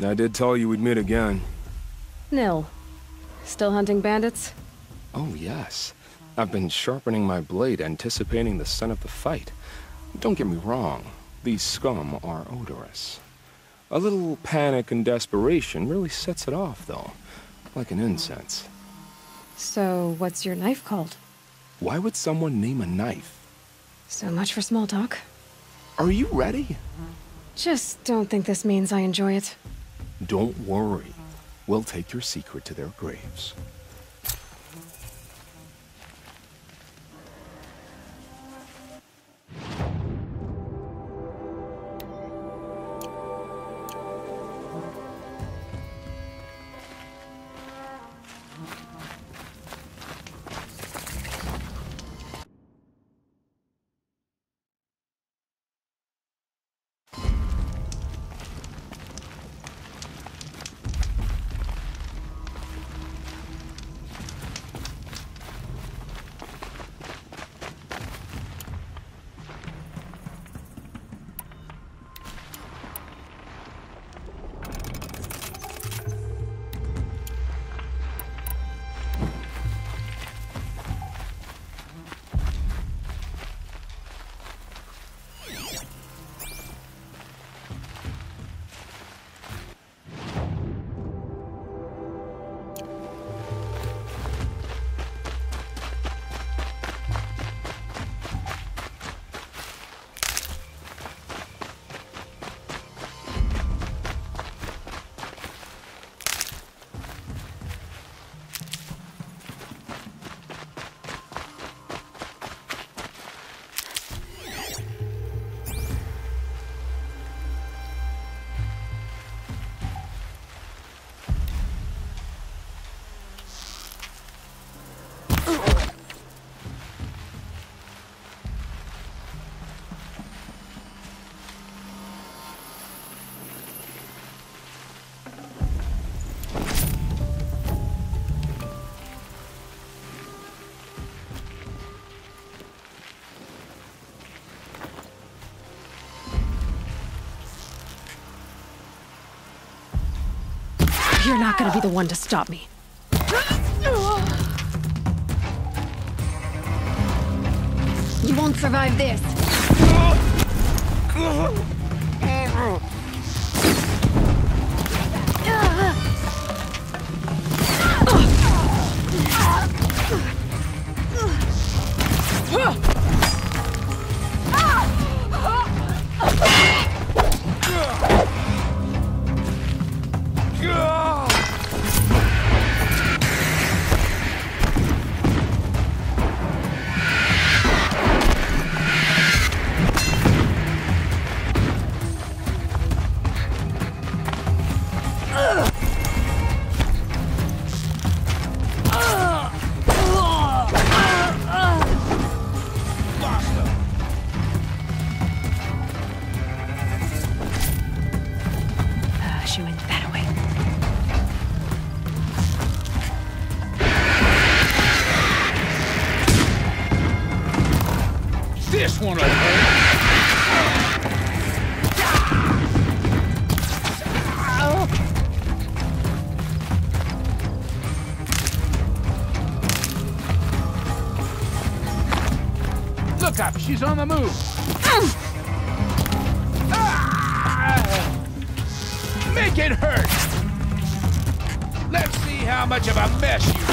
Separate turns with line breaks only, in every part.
I did tell you we'd meet again.
Nil. Still hunting bandits?
Oh, yes. I've been sharpening my blade, anticipating the scent of the fight. Don't get me wrong, these scum are odorous. A little panic and desperation really sets it off, though. Like an incense.
So, what's your knife called?
Why would someone name a knife?
So much for small talk.
Are you ready?
Just don't think this means I enjoy it.
Don't worry. We'll take your secret to their graves.
You're not gonna be the one to stop me. You won't survive this. She went that way.
This one will hurt. Look up, she's on the move. Make it hurt! Let's see how much of a mess you make.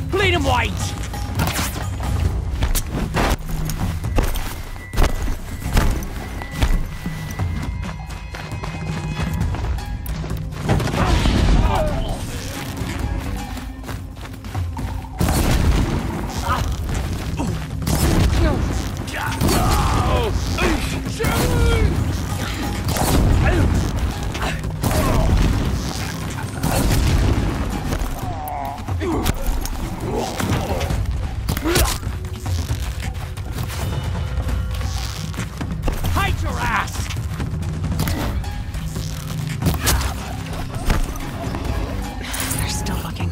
Bleed him white! Hide your ass!
They're still looking.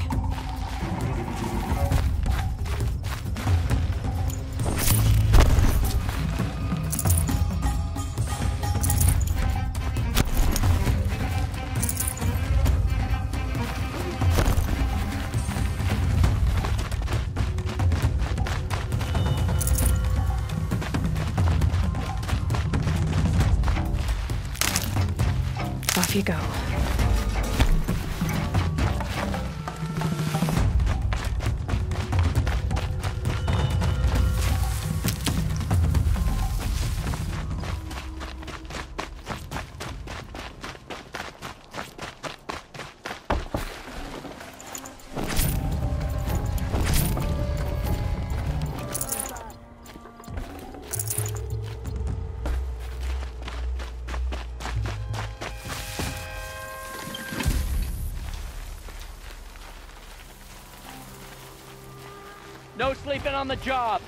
Off you go.
No sleeping on the job!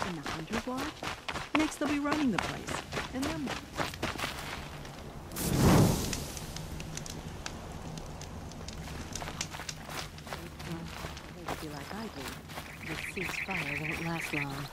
In the Hunter block? Next they'll be running the place. And they're...
They be like I do. This ceasefire won't last long.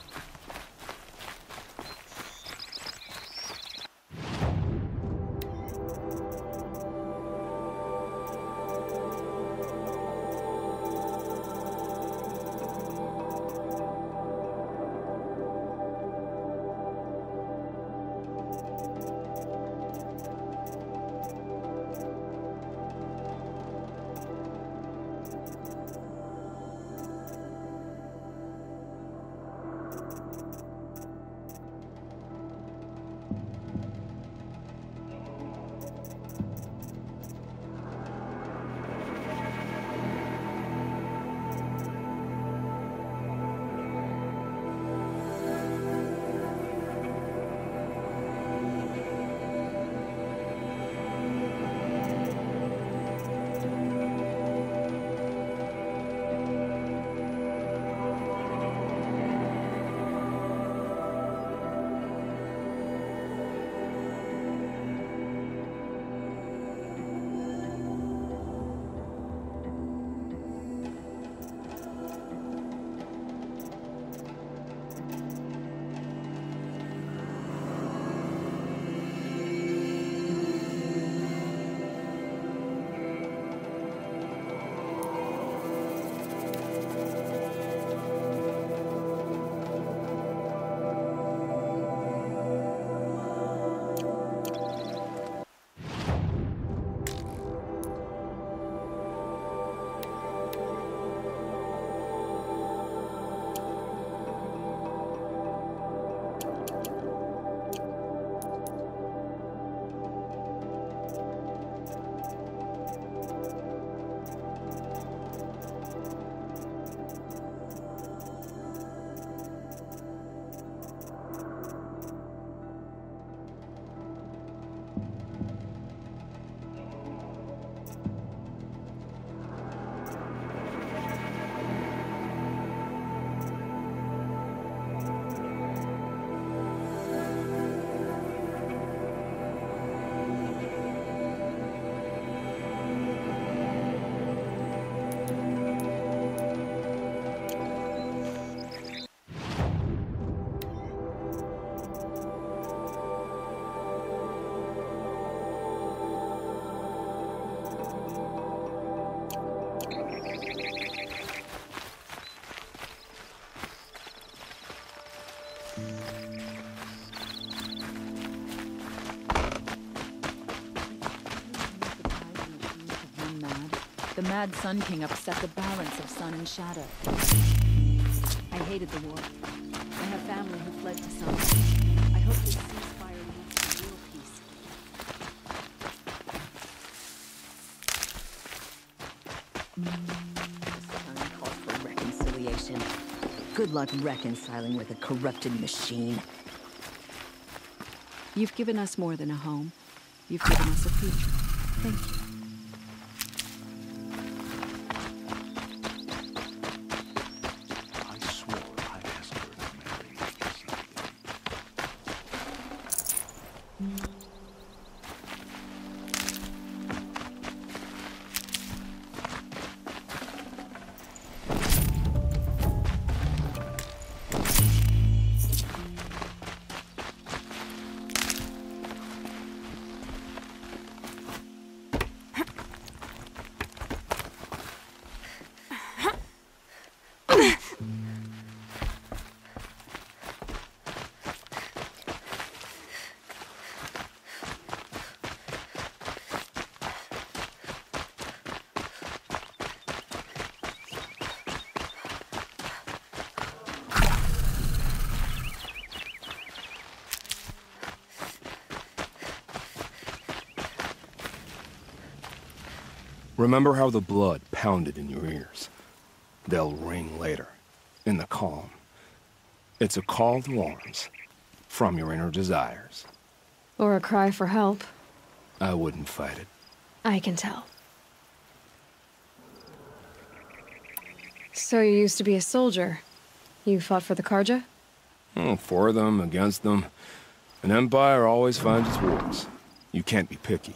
The Mad Sun King upset the balance of sun and shadow.
I hated the war. I have family who fled to Sun. I hope this ceasefire leads to real peace.
Sun calls for reconciliation. Good luck reconciling with a corrupted machine.
You've given us more than a home. You've given us a future. Thank you.
I swore I'd ask her to marry me someday.
Remember how the blood pounded in your ears. They'll ring later, in the calm. It's a call to arms, from your inner desires.
Or a cry for help.
I wouldn't fight it.
I can tell. So you used to be a soldier. You fought for the Karja?
Oh, for them, against them. An empire always finds its wars. You can't be picky.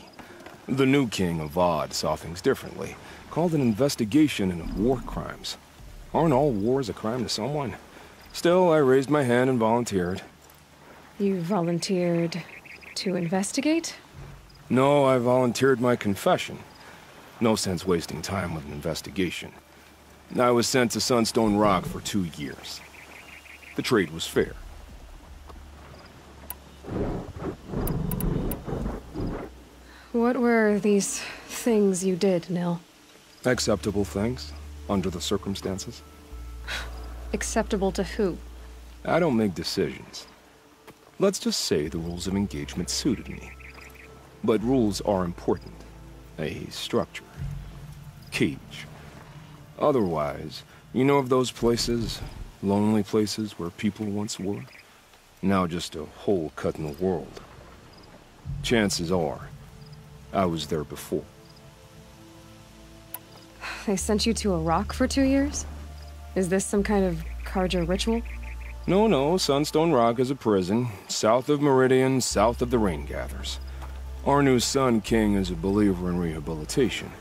The new king of Vod saw things differently. Called an investigation into war crimes. Aren't all wars a crime to someone? Still, I raised my hand and volunteered.
You volunteered to investigate?
No, I volunteered my confession. No sense wasting time with an investigation. I was sent to Sunstone Rock for 2 years. The trade was fair.
What were these things you did, Nil?
Acceptable things, under the circumstances.
Acceptable to who?
I don't make decisions. Let's just say the rules of engagement suited me. But rules are important. A structure. Cage. Otherwise, you know of those places, lonely places where people once were? Now just a hole cut in the world. Chances are, I was there before.
They sent you to a rock for 2 years? Is this some kind of Karja ritual?
No, Sunstone Rock is a prison, south of Meridian, south of the Rain Gathers. Our new Sun King is a believer in rehabilitation,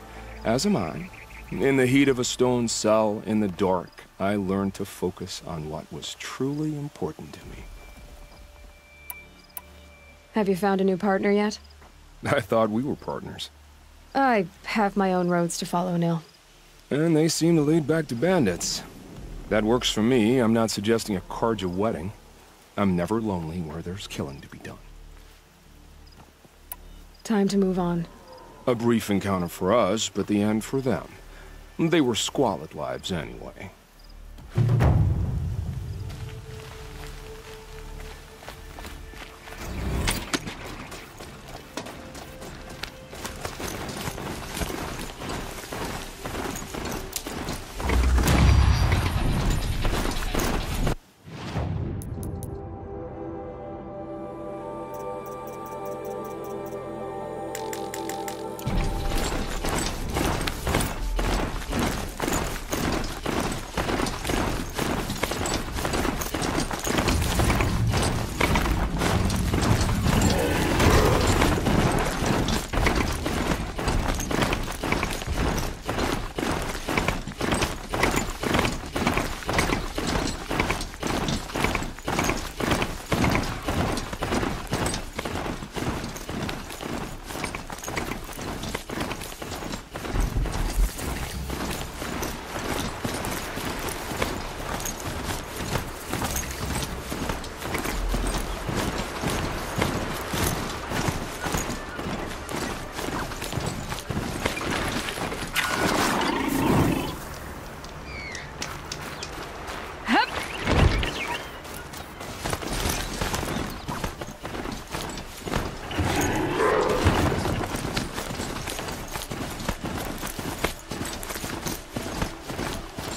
as am I. In the heat of a stone cell, in the dark, I learned to focus on what was truly important to me.
Have you found a new partner yet?
I thought we were partners.
I have my own roads to follow, Nil.
And they seem to lead back to bandits. That works for me. I'm not suggesting a Karja wedding. I'm never lonely where there's killing to be done.
Time to move on.
A brief encounter for us, but the end for them. They were squalid lives anyway.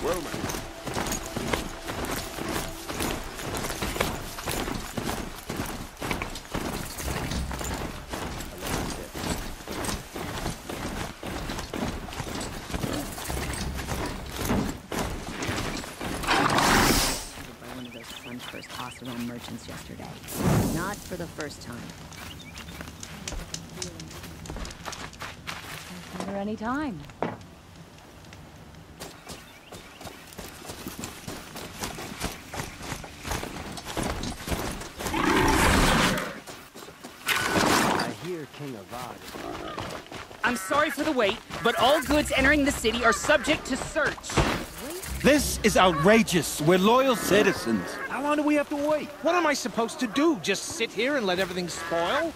Well met.
By one of those Sun-First Hospital merchants yesterday. Not for the first time.
Never any time.
I hear King Avad.
I'm sorry for the wait, but all goods entering the city are subject to search.
This is outrageous. We're loyal citizens.
How long do we have to wait? What am I supposed to do? Just sit here and let everything spoil?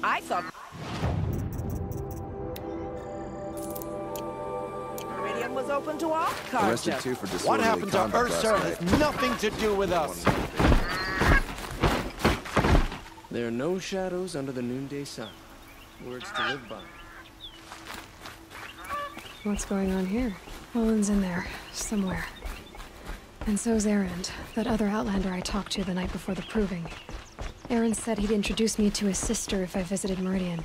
I thought Meridian was open to all cards.
Arrested too for
What
disorderly
happened to
conduct last
Ursa
night.
has nothing to do with us.
There are no shadows under the noonday sun. Words to live by.
What's going on here? Owen's in there, somewhere. And so's Erend, that other Outlander I talked to the night before the proving. Erend said he'd introduce me to his sister if I visited Meridian.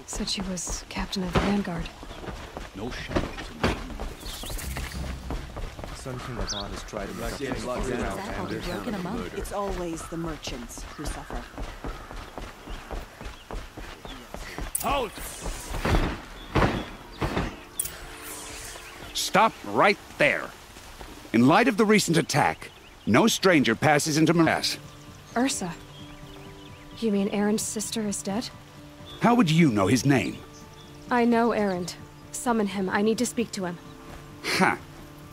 Said she was captain of the Vanguard.
No shadows in the
Sun King Avad has tried to make
Is that how they're broken him up?
It's always the merchants who suffer.
Halt! Stop right there. In light of the recent attack, no stranger passes into morass.
Ursa. You mean Erend's sister is dead?
How would you know his name?
I know Erend. Summon him. I need to speak to him.
Ha!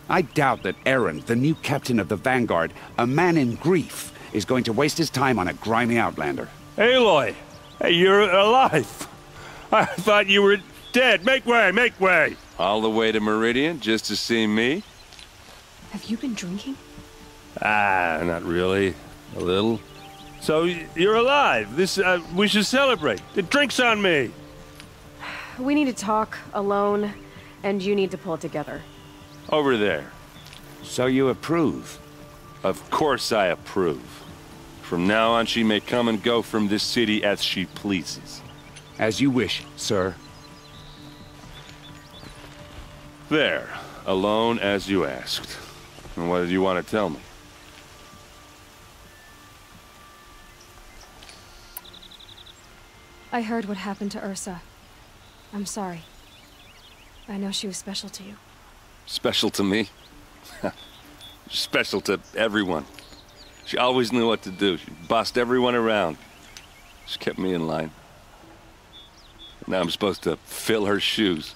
I doubt that Erend, the new captain of the Vanguard, a man in grief, is going to waste his time on a grimy outlander.
Aloy! Hey, you're alive! I thought you were dead. Make way, make way!
All the way to Meridian just to see me?
Have you been drinking?
Ah, not really. A little. So, you're alive. We should celebrate. The drink's on me!
We need to talk, alone, and you need to pull it together.
Over there.
So you approve?
Of course I approve. From now on, she may come and go from this city as she pleases.
As you wish, sir.
There. Alone as you asked. And what did you want to tell me?
I heard what happened to Ursa. I'm sorry. I know she was special to you.
Special to me? Special to everyone. She always knew what to do. She bossed everyone around. She kept me in line. Now I'm supposed to fill her shoes.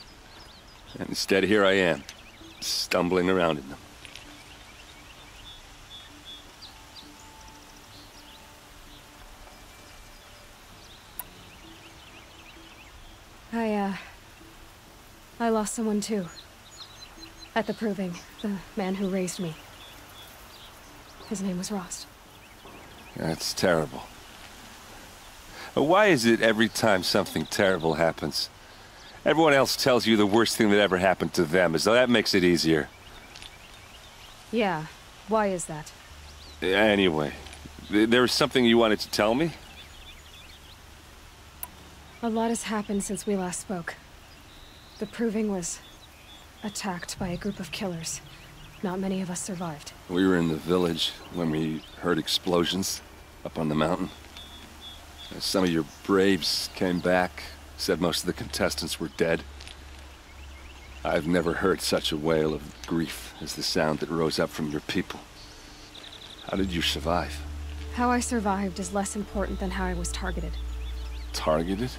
And instead, here I am, stumbling around in them.
I lost someone too. At the proving, the man who raised me. His name was Rost.
That's terrible. Why is it every time something terrible happens, everyone else tells you the worst thing that ever happened to them, as though that makes it easier?
Yeah, why is that?
Anyway, There was something you wanted to tell me?
A lot has happened since we last spoke. The Proving was attacked by a group of killers. Not many of us survived.
We were in the village when we heard explosions up on the mountain. Some of your braves came back, said most of the contestants were dead. I've never heard such a wail of grief as the sound that rose up from your people. How did you survive?
How I survived is less important than how I was targeted.
Targeted?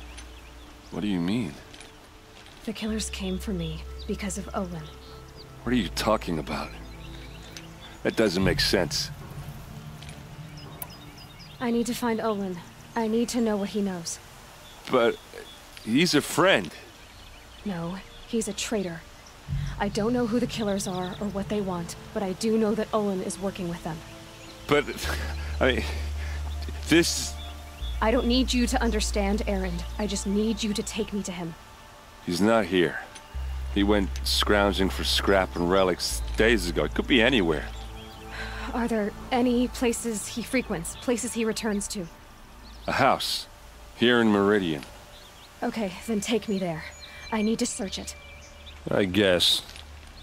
What do you mean?
The killers came for me because of Olin.
What are you talking about? That doesn't make sense.
I need to find Olin. I need to know what he knows.
But he's a friend.
No, he's a traitor. I don't know who the killers are or what they want, but I do know that Olin is working with them.
But, I mean, this...
I don't need you to understand, Erend. I just need you to take me to him.
He's not here. He went scrounging for scrap and relics days ago. It could be anywhere.
Are there any places he frequents, places he returns to?
A house. Here in Meridian.
Okay, then take me there. I need to search it.
I guess.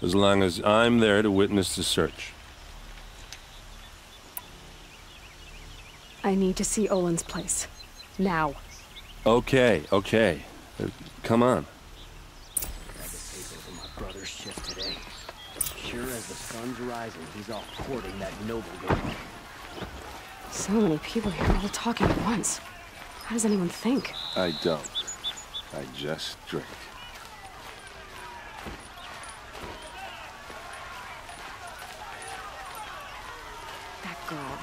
As long as I'm there to witness the search.
I need to see Olin's place. Now.
Okay. Come on.
Grab the paper from my brother's shift today. Sure as the sun's rising, he's off courting that noble girl.
So many people here all talking at once. How does anyone think?
I don't. I just drink.
That girl.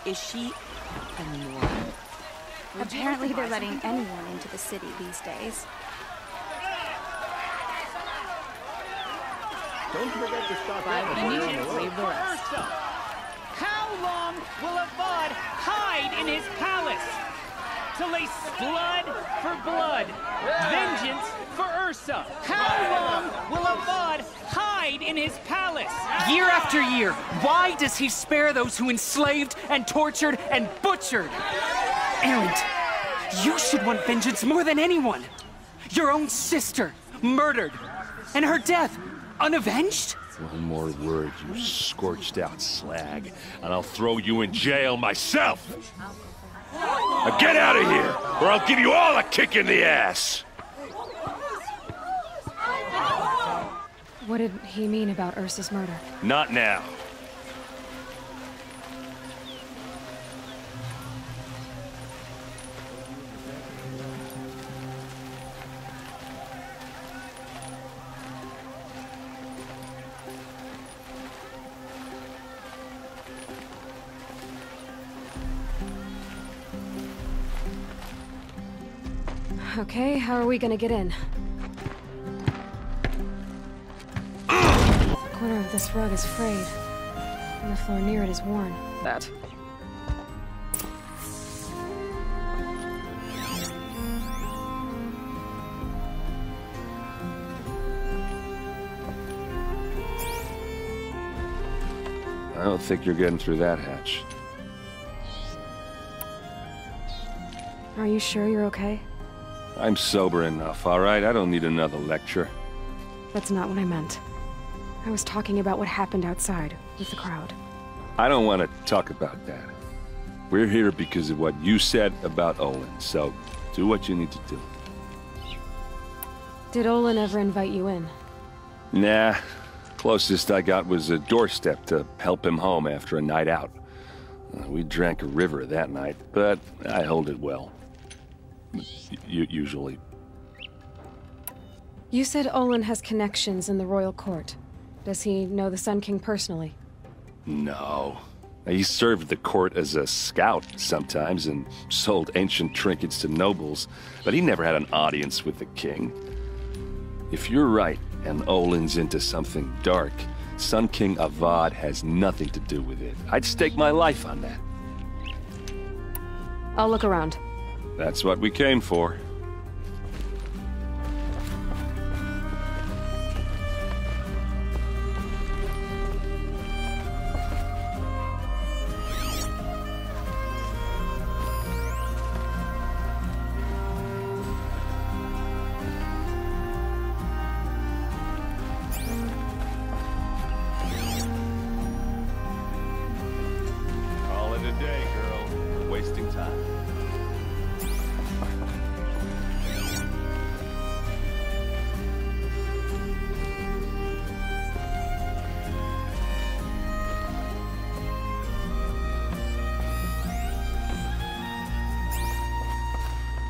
Is she a Norn? Apparently they're letting anyone into the city these days.
Don't forget to stop by
How long will Avad hide in his palace? Till they blood for blood, vengeance for Ursa. How long will Avad hide in his palace? Year after year, why does he spare those who enslaved and tortured and butchered? Erend, you should want vengeance more than anyone. Your own sister, murdered, and her death, unavenged?
One more word, you scorched out slag, and I'll throw you in jail myself! Now get out of here, or I'll give you all a kick in the ass!
What did he mean about Ursa's murder?
Not now.
Okay, how are we gonna get in? The corner of this rug is frayed, and the floor near it is worn. That.
I don't think you're getting through that hatch.
Are you sure you're okay?
I'm sober enough, all right? I don't need another lecture.
That's not what I meant. I was talking about what happened outside, with the crowd.
I don't want to talk about that. We're here because of what you said about Olin, so do what you need to do.
Did Olin ever invite you in?
Nah. Closest I got was a doorstep to help him home after a night out. We drank a river that night, but I hold it well. Usually.
You said Olin has connections in the royal court. Does he know the Sun King personally?
No. He served the court as a scout sometimes and sold ancient trinkets to nobles, but he never had an audience with the king. If you're right, and Olin's into something dark, Sun King Avad has nothing to do with it. I'd stake my life on that.
I'll look around.
That's what we came for.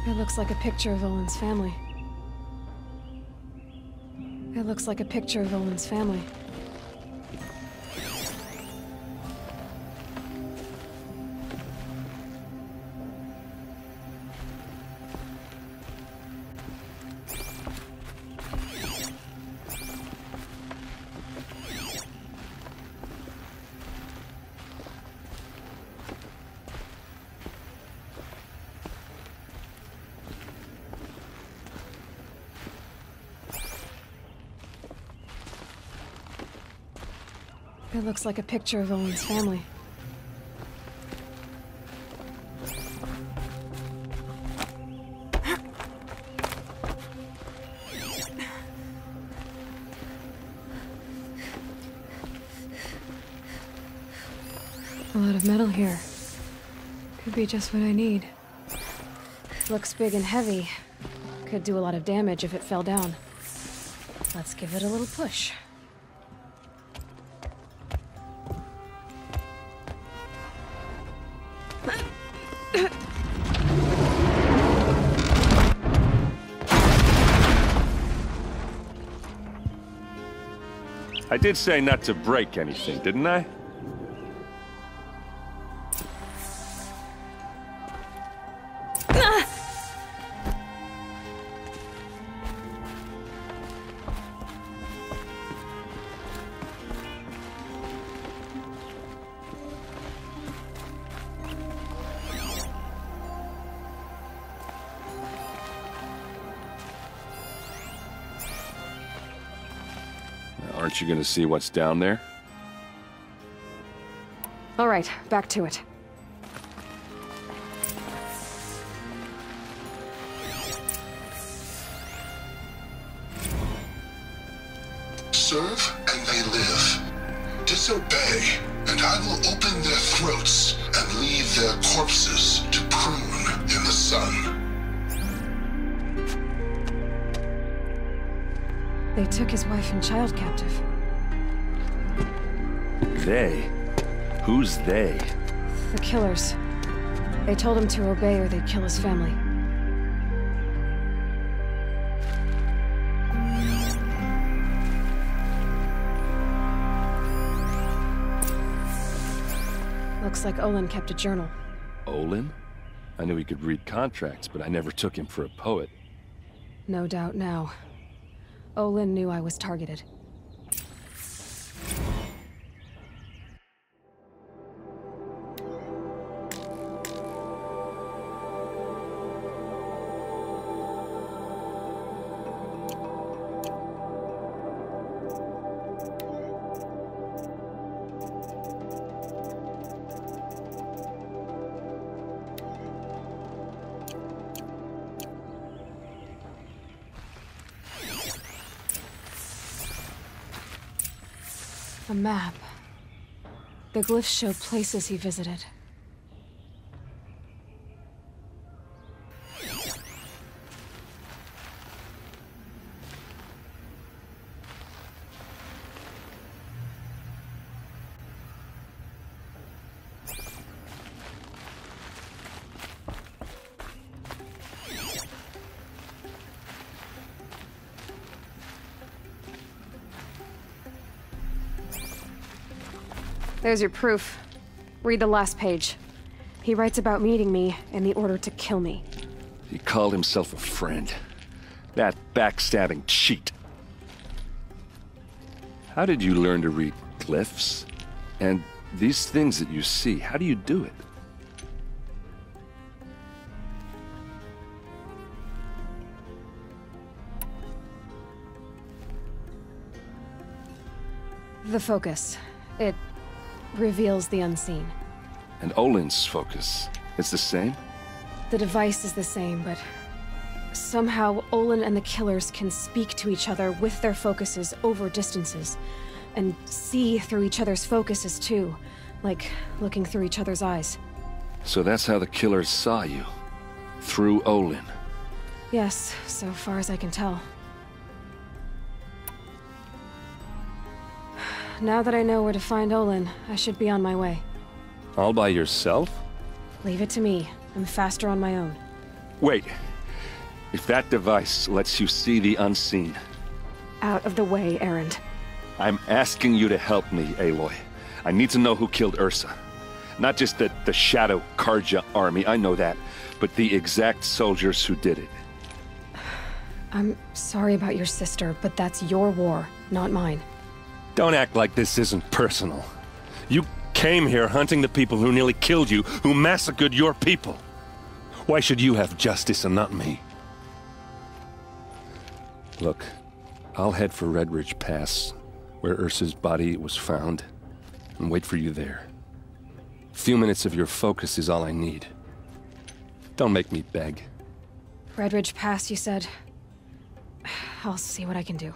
It looks like a picture of Olin's family. It looks like a picture of Olin's family. It looks like a picture of Olin's family. A lot of metal here. Could be just what I need. Looks big and heavy. Could do a lot of damage if it fell down. Let's give it a little push.
I did say not to break anything, didn't I? Aren't you gonna see what's down there?
All right, back to it.
Serve and they live. Disobey, and I will open their throats and leave their corpses to prune in the sun.
They took his wife and child captive.
They? Who's they?
The killers. They told him to obey or they'd kill his family. Looks like Olin kept a journal.
Olin? I knew he could read contracts, but I never took him for a poet.
No doubt now. Olin knew I was targeted. A map. The glyphs show places he visited. There's your proof. Read the last page. He writes about meeting me and the order to kill me.
He called himself a friend. That backstabbing cheat. How did you learn to read glyphs? And these things that you see, how do you do it?
The focus. It reveals the unseen.
And Olin's focus, it's the same?
The device is the same, but somehow Olin and the killers can speak to each other with their focuses over distances, and see through each other's focuses too, like looking through each other's eyes.
So that's how the killers saw you? Through Olin?
Yes, so far as I can tell. Now that I know where to find Olin, I should be on my way.
All by yourself?
Leave it to me. I'm faster on my own.
Wait,
If that device lets you see the unseen...
Out of the way, Erend.
I'm asking you to help me, Aloy. I need to know who killed Ursa. Not just the Shadow Carja army, I know that, but the exact soldiers who did it.
I'm sorry about your sister, but that's your war, not mine.
Don't act like this isn't personal. You came here hunting the people who nearly killed you, who massacred your people. Why should you have justice and not me? Look, I'll head for Red Ridge Pass, where Ursa's body was found, and wait for you there. A few minutes of your focus is all I need. Don't make me beg.
Red Ridge Pass, you said? I'll see what I can do.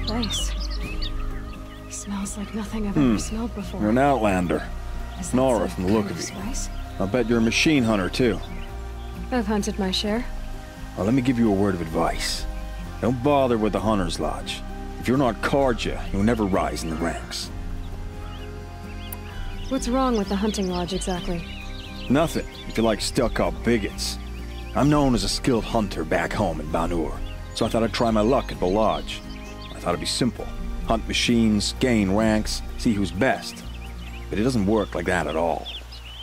Place. Smells like nothing I've ever smelled before.
You're an outlander. Nora from the look of you.
Spice?
I'll bet you're a machine hunter, too.
I've hunted my share.
Well, let me give you a word of advice. Don't bother with the Hunter's Lodge. If you're not Carja, you'll never rise in the ranks.
What's wrong with the hunting lodge, exactly?
Nothing, if you like stuck-up bigots. I'm known as a skilled hunter back home in Banur, so I thought I'd try my luck at the lodge. I thought it'd be simple. Hunt machines, gain ranks, see who's best. But it doesn't work like that at all.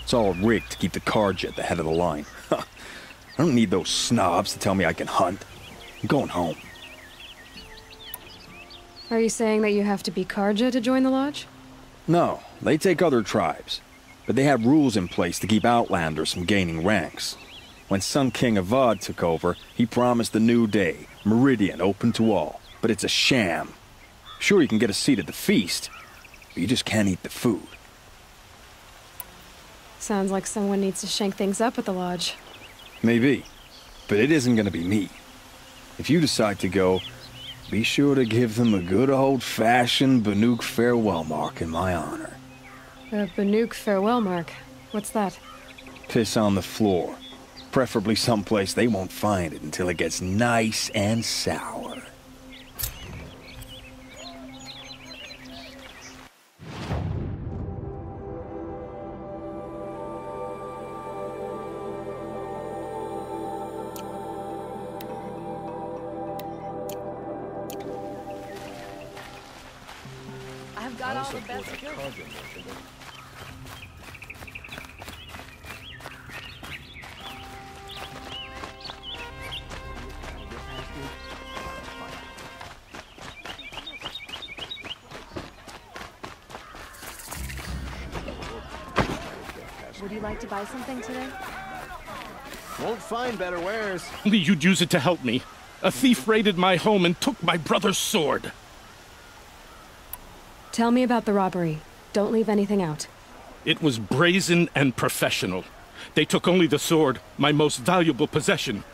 It's all rigged to keep the Carja at the head of the line. I don't need those snobs to tell me I can hunt. I'm going home.
Are you saying that you have to be Carja to join the lodge?
No, they take other tribes. But they have rules in place to keep outlanders from gaining ranks. When Sun King Avad took over, he promised a new day, Meridian open to all. But it's a sham. Sure, you can get a seat at the feast, but you just can't eat the food.
Sounds like someone needs to shank things up at the lodge.
Maybe, but it isn't gonna be me. If you decide to go, be sure to give them a good old-fashioned Banuk farewell mark in my honor.
A Banuk farewell mark? What's that?
Piss on the floor. Preferably someplace they won't find it until it gets nice and sour.
Got all the best skills. Would you like to buy something today?
Won't find better wares.
Only you'd use it to help me. A thief raided my home and took my brother's sword.
Tell me about the robbery. Don't leave anything out.
It was brazen and professional. They took only the sword, my most valuable possession.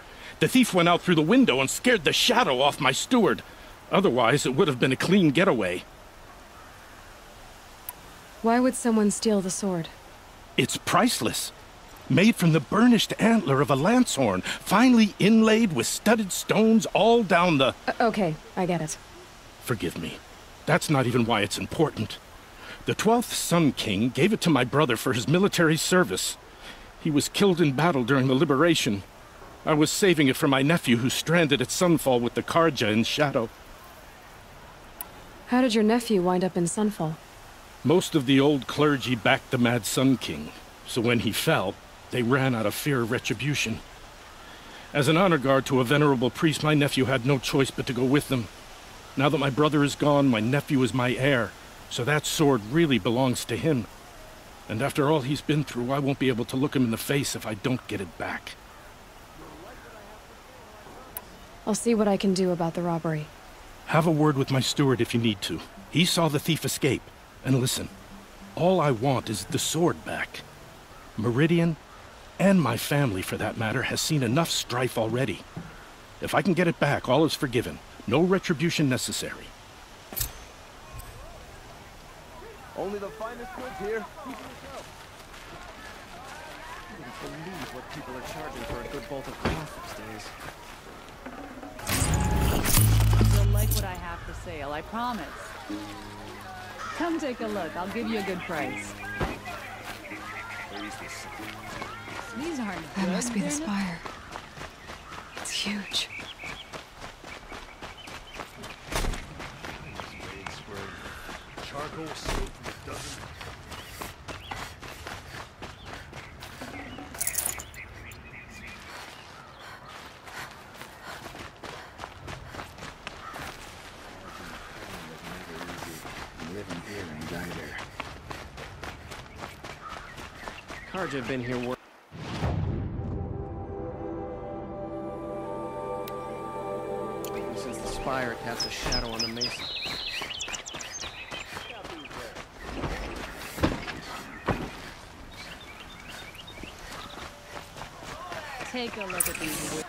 The thief went out through the window and scared the shadow off my steward. Otherwise, it would have been a clean getaway.
Why would someone steal the sword?
It's priceless. Made from the burnished antler of a lancehorn, finely inlaid with studded stones all down the...
Okay, I get it.
Forgive me. That's not even why it's important. The 12th Sun King gave it to my brother for his military service. He was killed in battle during the liberation. I was saving it for my nephew who's stranded at Sunfall with the Carja in Shadow.
How did your nephew wind up in Sunfall?
Most of the old clergy backed the Mad Sun King, so when he fell, they ran out of fear of retribution. As an honor guard to a venerable priest, my nephew had no choice but to go with them. Now that my brother is gone, my nephew is my heir, so that sword really belongs to him. And after all he's been through, I won't be able to look him in the face if I don't get it back.
I'll see what I can do about the robbery.
Have a word with my steward if you need to. He saw the thief escape. And listen, all I want is the sword back. Meridian, and my family for that matter, has seen enough strife already. If I can get it back, all is forgiven. No retribution necessary.
Only the finest goods here. You wouldn't believe what people are charging for a good bolt of cloth these days.
You'll like what I have for sale, I promise. Come take a look. I'll give you a good price. These aren't
That
good,
must be the
they're not-
spire. It's huge.
Charcoal soap from a dozen.
Living here and die there. Carja have been here work. Since the spire, it casts a shadow on the mesa.
Take a look at these.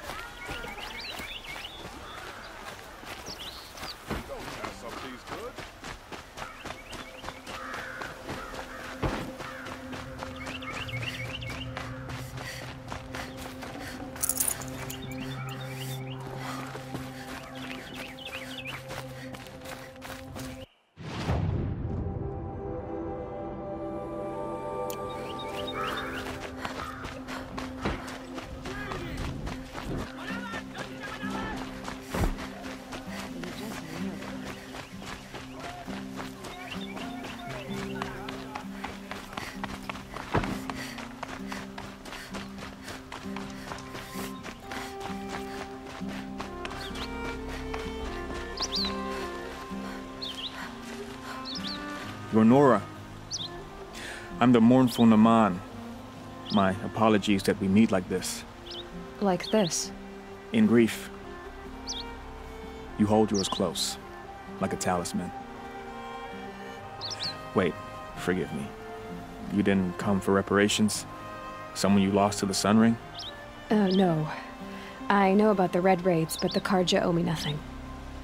Ronora, I'm the mournful Naman. My apologies that we meet like this.
Like this?
In grief. You hold yours close, like a talisman. Wait, forgive me. You didn't come for reparations? Someone you lost to the Sun Ring?
No. I know about the Red Raids, but the Carja owe me nothing.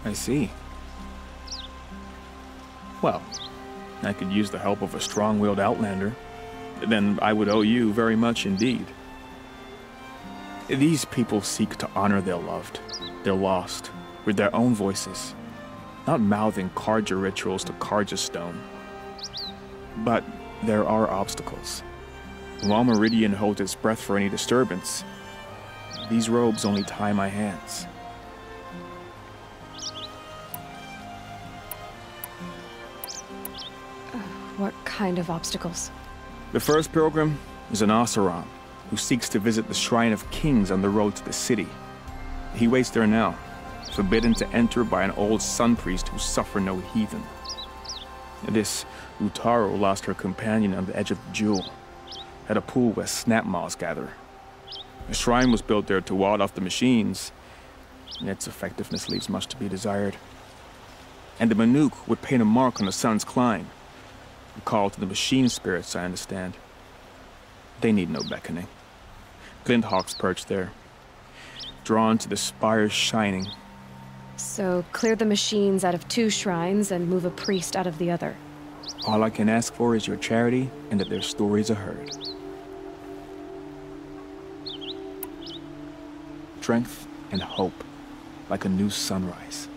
I see. Well, I could use the help of a strong-willed outlander. Then I would owe you very much indeed. These people seek to honor their loved, their lost, with their own voices, not mouthing Carja rituals to Carja stone. But there are obstacles. While Meridian holds its breath for any disturbance, these robes only tie my hands.
What kind of obstacles?
The first pilgrim is an Oseram who seeks to visit the Shrine of Kings on the road to the city. He waits there now, forbidden to enter by an old sun priest who suffered no heathen. This Utaru lost her companion on the edge of the jewel, at a pool where snap moths gather. A shrine was built there to ward off the machines, and its effectiveness leaves much to be desired. And the Manuk would paint a mark on the sun's climb, a call to the machine spirits, I understand. They need no beckoning. Glinthawks perch there, drawn to the spire's shining.
So clear the machines out of 2 shrines and move a priest out of the other.
All I can ask for is your charity and that their stories are heard. Strength and hope, like a new sunrise.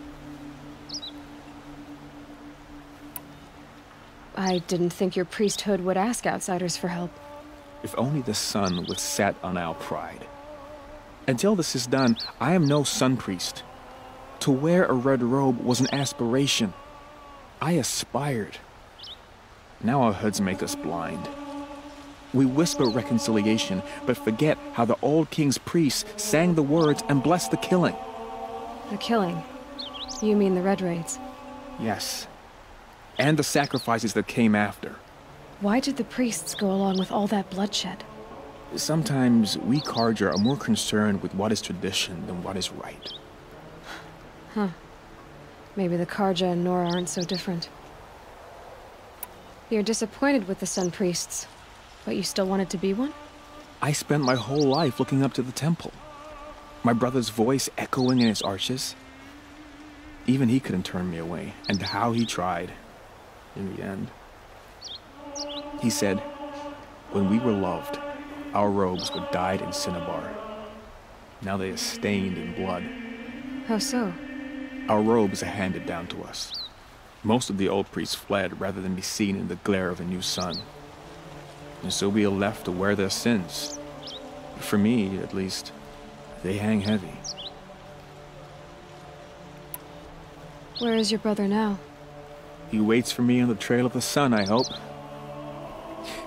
I didn't think your priesthood would ask outsiders for help.
If only the sun would set on our pride. Until this is done, I am no sun priest. To wear a red robe was an aspiration. I aspired. Now our hoods make us blind. We whisper reconciliation, but forget how the old king's priests sang the words and blessed the killing.
The killing? You mean the Red Raids?
Yes. And the sacrifices that came after.
Why did the priests go along with all that bloodshed?
Sometimes we Carja are more concerned with what is tradition than what is right.
Huh. Maybe the Carja and Nora aren't so different. You're disappointed with the Sun Priests, but you still wanted to be one?
I spent my whole life looking up to the temple. My brother's voice echoing in its arches. Even he couldn't turn me away, and how he tried, in the end. He said, when we were loved, our robes were dyed in cinnabar. Now they are stained in blood.
How so?
Our robes are handed down to us. Most of the old priests fled rather than be seen in the glare of a new sun. And so we are left to wear their sins. For me, at least, they hang heavy.
Where is your brother now?
He waits for me on the trail of the sun, I hope.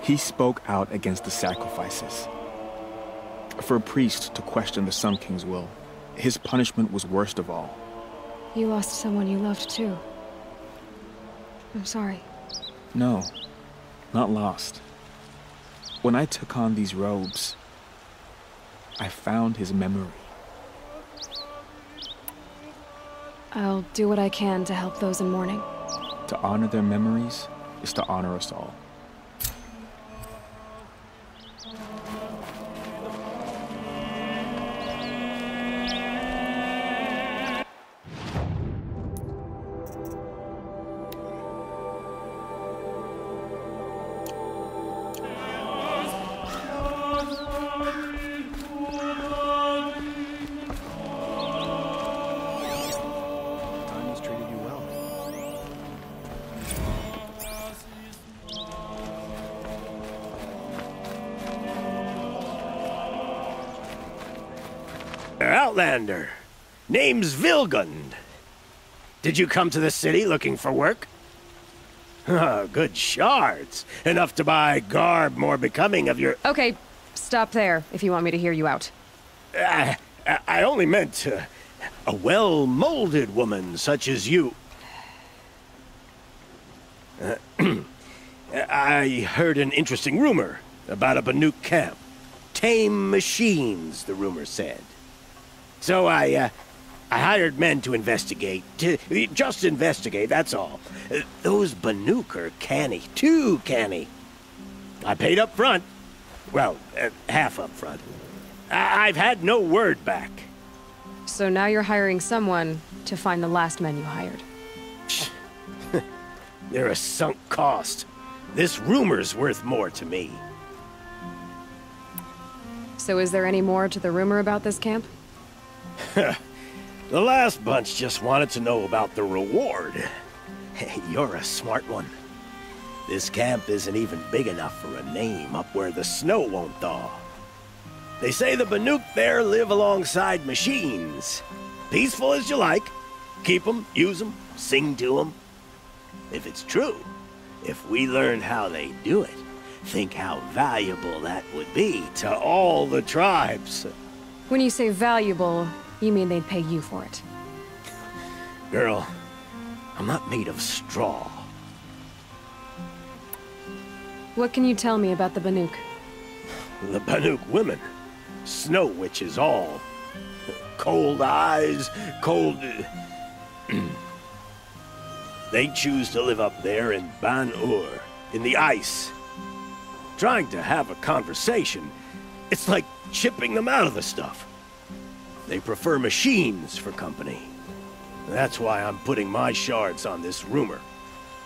He spoke out against the sacrifices. For a priest to question the Sun King's will, his punishment was worst of all.
You lost someone you loved too. I'm sorry.
No, not lost. When I took on these robes, I found his memory.
I'll do what I can to help those in mourning.
To honor their memories is to honor us all.
Outlander. Name's Vilgund. Did you come to the city looking for work? Good shards. Enough to buy garb more becoming of your...
Okay, stop there if you want me to hear you out.
I only meant a well-molded woman such as you. I heard an interesting rumor about a Banuk camp. Tame machines, the rumor said. So I hired men to investigate. Just investigate, that's all. Those Banuk are canny. Too canny. I paid up front. Well, half up front. I've had no word back.
So now you're hiring someone to find the last men you hired.
They're a sunk cost. This rumor's worth more to me.
So is there any more to the rumor about this camp?
The last bunch just wanted to know about the reward. Hey, you're a smart one. This camp isn't even big enough for a name up where the snow won't thaw. They say the Banuk there live alongside machines. Peaceful as you like. Keep them, use them, sing to them. If it's true, if we learn how they do it, think how valuable that would be to all the tribes.
When you say valuable, you mean they'd pay you for it.
Girl, I'm not made of straw.
What can you tell me about the Banuk?
The Banuk women. Snow witches all. Cold eyes, cold... They choose to live up there in Ban-Ur, in the ice. Trying to have a conversation, it's like chipping them out of the stuff. They prefer machines for company. That's why I'm putting my shards on this rumor.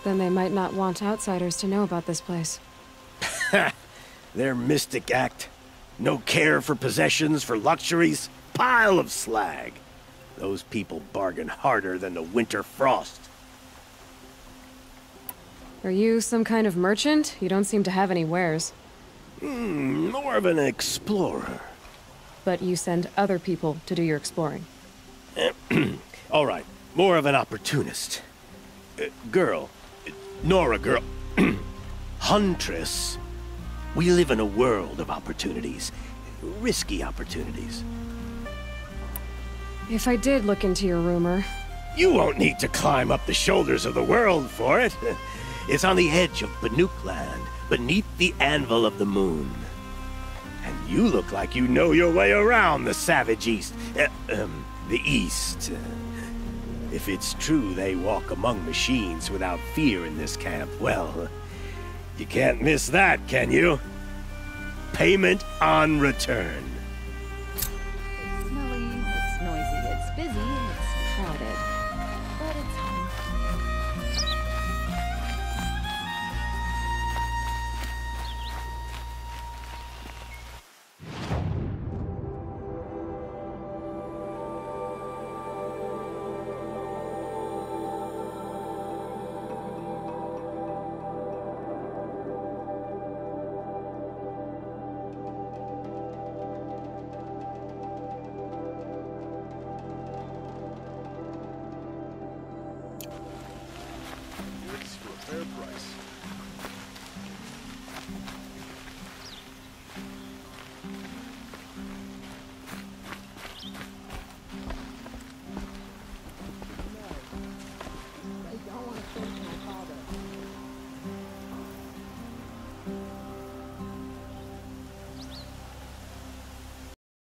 Then they might not want outsiders to know about this place.
Their mystic act. No care for possessions, for luxuries. Pile of slag. Those people bargain harder than the winter frost.
Are you some kind of merchant? You don't seem to have any wares.
More of an explorer.
But you send other people to do your exploring.
All right, more of an opportunist. girl. Nora girl. Huntress. We live in a world of opportunities. Risky opportunities.
If I did look into your rumor...
You won't need to climb up the shoulders of the world for it. It's on the edge of Banuk land, beneath the anvil of the moon. And you look like you know your way around the savage east. The east. If it's true they walk among machines without fear in this camp, well, you can't miss that, can you? Payment on return.
It's smelly, it's noisy, it's busy, it's crowded. But it's home.
Goods for a fair price.